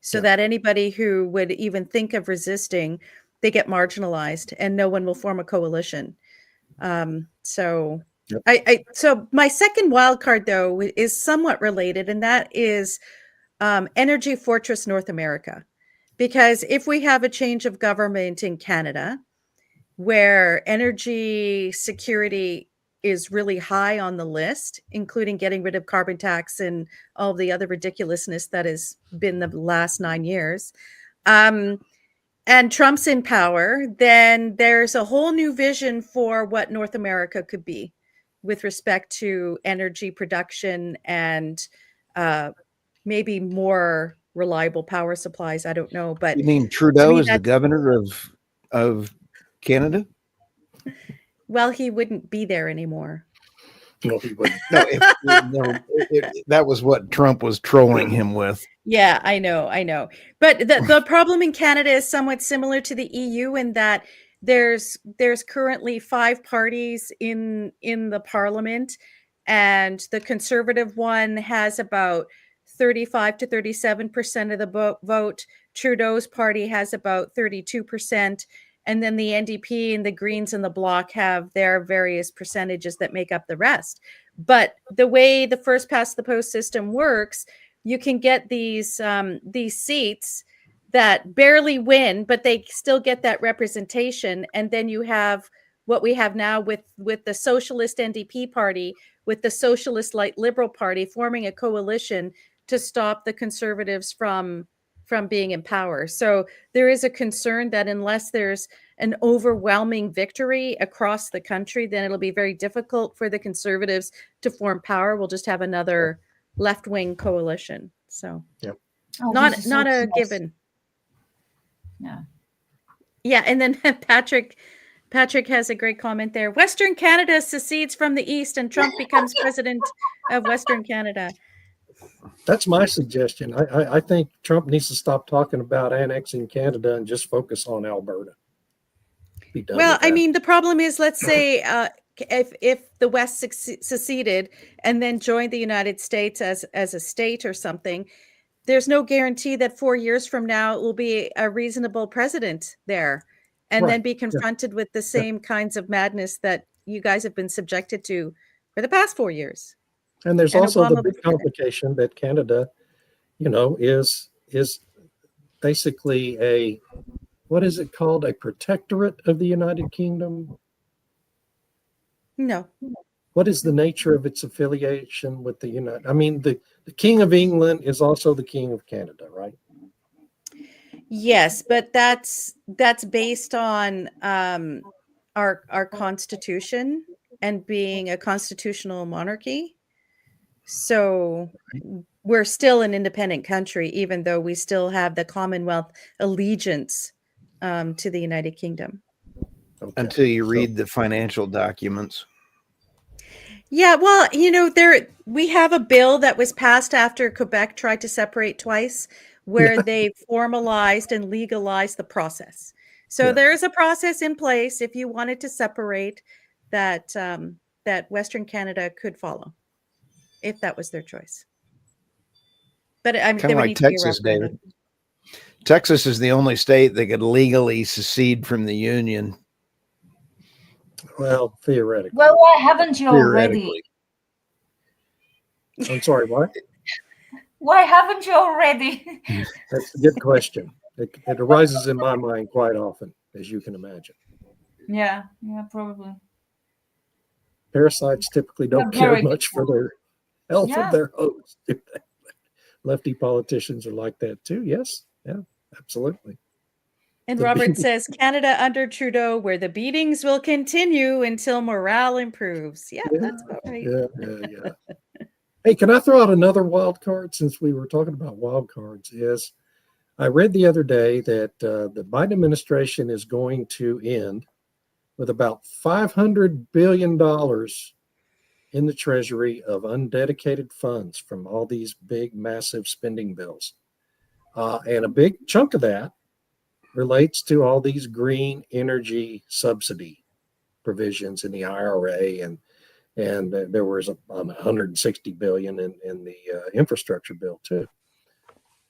A: So that anybody who would even think of resisting, they get marginalized and no one will form a coalition. So my second wild card, though, is somewhat related, and that is Energy Fortress North America. Because if we have a change of government in Canada, where energy security is really high on the list, including getting rid of carbon tax and all the other ridiculousness that has been the last 9 years, and Trump's in power, then there's a whole new vision for what North America could be with respect to energy production and maybe more reliable power supplies. I don't know, but
B: you mean Trudeau is the governor of Canada?
A: Well, he wouldn't be there anymore.
C: No, he wouldn't.
B: That was what Trump was trolling him with.
A: Yeah, I know. But the problem in Canada is somewhat similar to the EU in that there's currently 5 parties in the parliament, and the Conservative one has about 35 to 37% of the vote. Trudeau's party has about 32%. And then the NDP and the Greens and the Bloc have their various percentages that make up the rest. But the way the first past the post system works, you can get these seats that barely win, but they still get that representation. And then you have what we have now with the Socialist NDP party, with the Socialist Light Liberal party forming a coalition to stop the Conservatives from from being in power. So there is a concern that unless there's an overwhelming victory across the country, then it'll be very difficult for the Conservatives to form power. We'll just have another left-wing coalition. So
D: Oh,
A: not
D: this is
A: a
D: so nice.
A: given.
D: Yeah.
A: Yeah, and then Patrick has a great comment there. Western Canada secedes from the East and Trump becomes president of Western Canada.
C: That's my suggestion. I think Trump needs to stop talking about annexing Canada and just focus on Alberta. Be done
A: Well,
C: with
A: I
C: that.
A: mean, the problem is, let's say if the West seceded and then joined the United States as a state or something, there's no guarantee that 4 years from now it will be a reasonable president there, and then
C: Right.
A: be confronted with the same kinds of madness that you guys have been subjected to for the past 4 years.
C: And there's
A: And
C: also the
A: Obama
C: big
A: before that.
C: complication that Canada, is basically a, what is it called? A protectorate of the United Kingdom?
A: No.
C: What is the nature of its affiliation with the United? I mean, the King of England is also the King of Canada, right?
A: Yes, but that's based on our Constitution and being a constitutional monarchy. So we're still an independent country, even though we still have the Commonwealth allegiance to the United Kingdom.
C: Okay.
B: Until you
C: So-
B: read the financial documents.
A: Yeah, well, we have a bill that was passed after Quebec tried to separate twice, where they formalized and legalized the process. So
C: Yeah.
A: there is a process in place if you wanted to separate that that Western Canada could follow, if that was their choice. But I mean,
B: Kind
A: there
B: of
A: would
B: like
A: need to be a
B: Texas,
A: referendum.
B: David. Texas is the only state that could legally secede from the Union.
C: Well, theoretically.
D: Well, why haven't you already?
B: Theoretically.
C: I'm sorry, what?
D: Why haven't you already?
C: That's a good question. It arises in my mind quite often, as you can imagine.
D: Yeah, probably.
C: Parasites typically don't
D: Yeah,
C: care
D: very
C: much for their health
D: Yeah.
C: of their host. do they? Lefty politicians are like that too. Yes. Yeah, absolutely.
A: And
C: The
A: Robert
C: beating-
A: says Canada under Trudeau, where the beatings will continue until morale improves. Yeah, that's about right.
C: Yeah. Hey, can I throw out another wild card since we were talking about wild cards? Is I read the other day that the Biden administration is going to end with about $500 billion in the Treasury of undedicated funds from all these big, massive spending bills. And a big chunk of that relates to all these green energy subsidy provisions in the IRA, and there was $160 billion in the infrastructure bill too.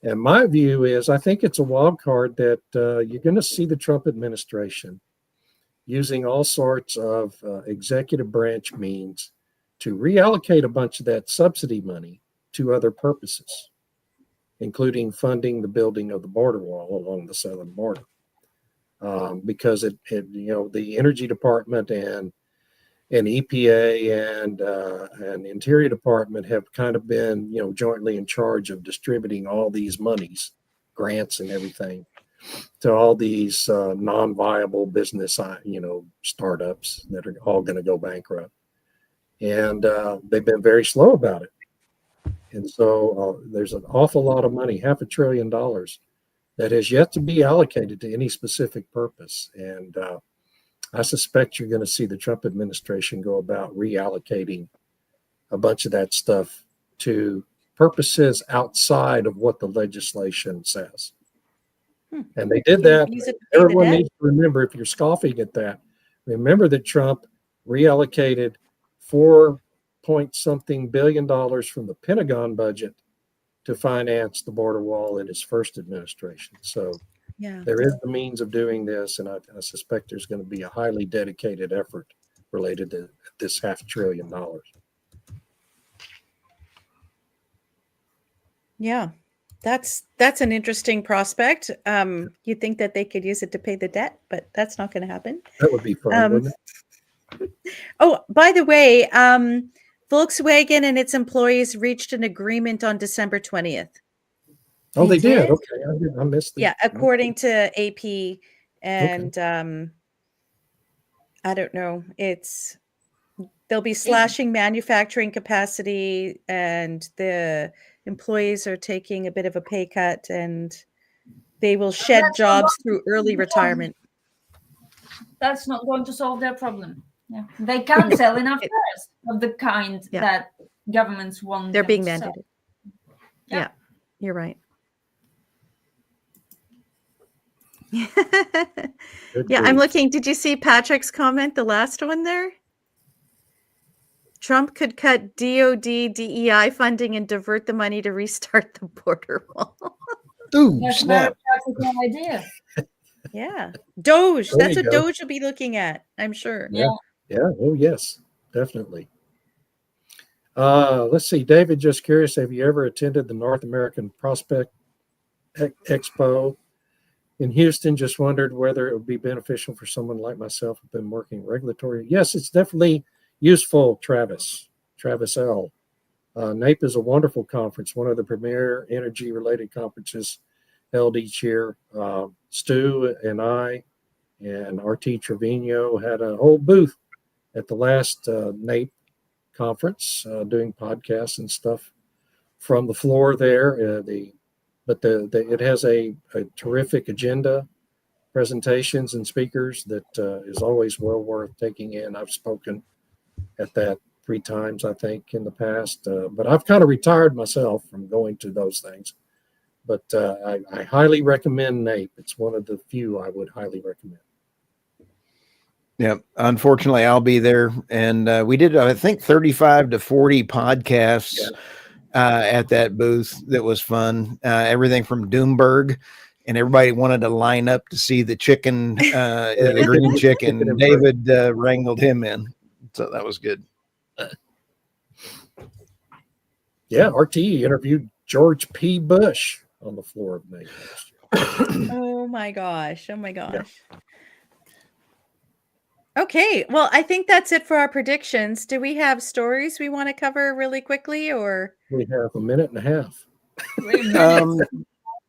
C: And my view is, I think it's a wild card that you're going to see the Trump administration using all sorts of executive branch means to reallocate a bunch of that subsidy money to other purposes, including funding the building of the border wall along the southern border, because the Energy Department and EPA and the Interior Department have kind of been, jointly in charge of distributing all these monies, grants and everything, to all these non-viable business, startups that are all going to go bankrupt. And they've been very slow about it. And so there's an awful lot of money, $500 billion, that has yet to be allocated to any specific purpose. And I suspect you're going to see the Trump administration go about reallocating a bunch of that stuff to purposes outside of what the legislation says. And they did that.
A: Use it to pay the
C: Everyone
A: debt.
C: needs to remember, if you're scoffing at that, remember that Trump reallocated $4-point-something billion from the Pentagon budget to finance the border wall in his first administration. So
A: Yeah.
C: there is the means of doing this, and I suspect there's going to be a highly dedicated effort related to this $500 billion.
A: Yeah. That's an interesting prospect. You'd think that they could use it to pay the debt, but that's not going to happen.
C: That would be fun, wouldn't it?
A: Oh, by the way, Volkswagen and its employees reached an agreement on December 20th.
C: Oh, they did.
A: did?
C: Okay, I missed it.
A: Yeah, according to AP, and I don't know. They'll be slashing manufacturing capacity, and the employees are taking a bit of a pay cut, and they will shed jobs through early retirement.
D: That's not going to solve their problem. Yeah, they can't sell enough cars of the kind that governments want.
A: They're
D: them
A: being
D: to sell.
A: mandated. Yeah, you're right. Yeah, I'm looking. Did you see Patrick's comment, the last one there? Trump could cut DOD, DEI funding and divert the money to restart the border wall.
B: Ooh,
D: That's
B: snap.
D: a practical idea.
A: Yeah. Doge.
C: There
A: That's
C: you
A: what
C: go.
A: Doge will be looking at, I'm sure.
C: Yeah. Oh, yes, definitely. Let's see. David, just curious, have you ever attended the North American Prospect Expo in Houston? Just wondered whether it would be beneficial for someone like myself who've been working regulatory. Yes, it's definitely useful, Travis L. NAPE is a wonderful conference, one of the premier energy-related conferences held each year. Stu and I and RT Trevino had a whole booth at the last NAPE conference, doing podcasts and stuff from the floor there. It has a terrific agenda, presentations and speakers that is always well worth taking in. I've spoken at that 3 times, I think, in the past, but I've kind of retired myself from going to those things. But I highly recommend NAPE. It's one of the few I would highly recommend.
B: Yeah, unfortunately, I'll be there. And we did, I think, 35 to 40 podcasts at that booth. That was fun. Everything from Doomberg, and everybody wanted to line up to see the chicken, the green chicken. David wrangled him in. So that was good.
C: Yeah, RT interviewed George P. Bush on the floor of NAPE.
A: Oh my gosh. Yeah. Okay, well, I think that's it for our predictions. Do we have stories we want to cover really quickly, or
C: we have a minute and a half?
D: 3 minutes.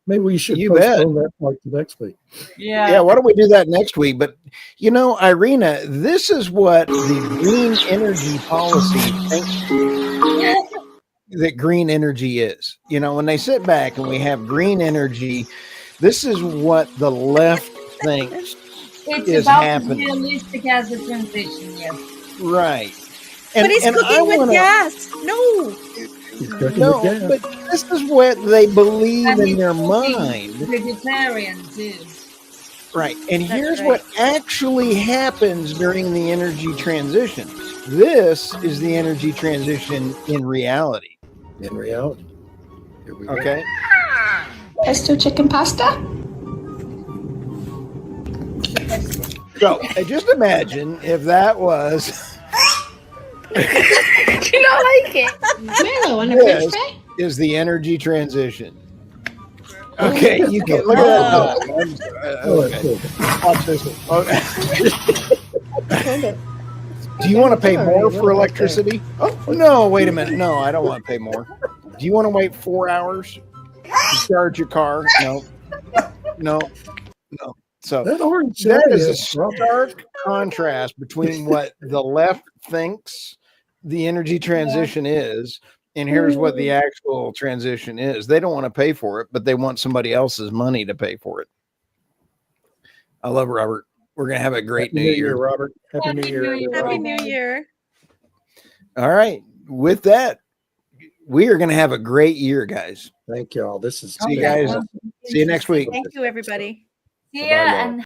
C: Maybe we should
B: You
C: postpone that part to next week.
B: Yeah, why don't we do that next week? But you know, Irina, this is what the green energy policy thinks that green energy is. You know, when they sit back and we have green energy, this is what the left thinks.
D: It's about as realistic as the transition, yes.
B: Right.
A: But he's cooking with gas. No,
B: but this is what they believe in their mind.
D: Vegetarian too.
B: Right. And here's what actually happens during the energy transition. This is the energy transition in reality.
C: In reality. Here we go.
B: Okay.
G: Pesto chicken pasta?
B: So just imagine if that was.
G: Do you not like it? Milo on a fish fry?
B: Is the energy transition. Okay, you can look at that. Okay. Watch this one. Okay. Do you want to pay more for electricity? Oh, no, wait a minute. No, I don't want to pay more. Do you want to wait 4 hours to charge your car? No. So that is a stark contrast between what the left thinks the energy transition is, and here's what the actual transition is. They don't want to pay for it, but they want somebody else's money to pay for it. I love Robert. We're going to have a great New Year,
C: Robert. Happy New Year.
A: Happy New Year.
B: All right. With that, we are going to have a great year, guys.
C: Thank you all. This is
B: see you guys. See you next week.
A: Thank you, everybody.
D: Yeah, and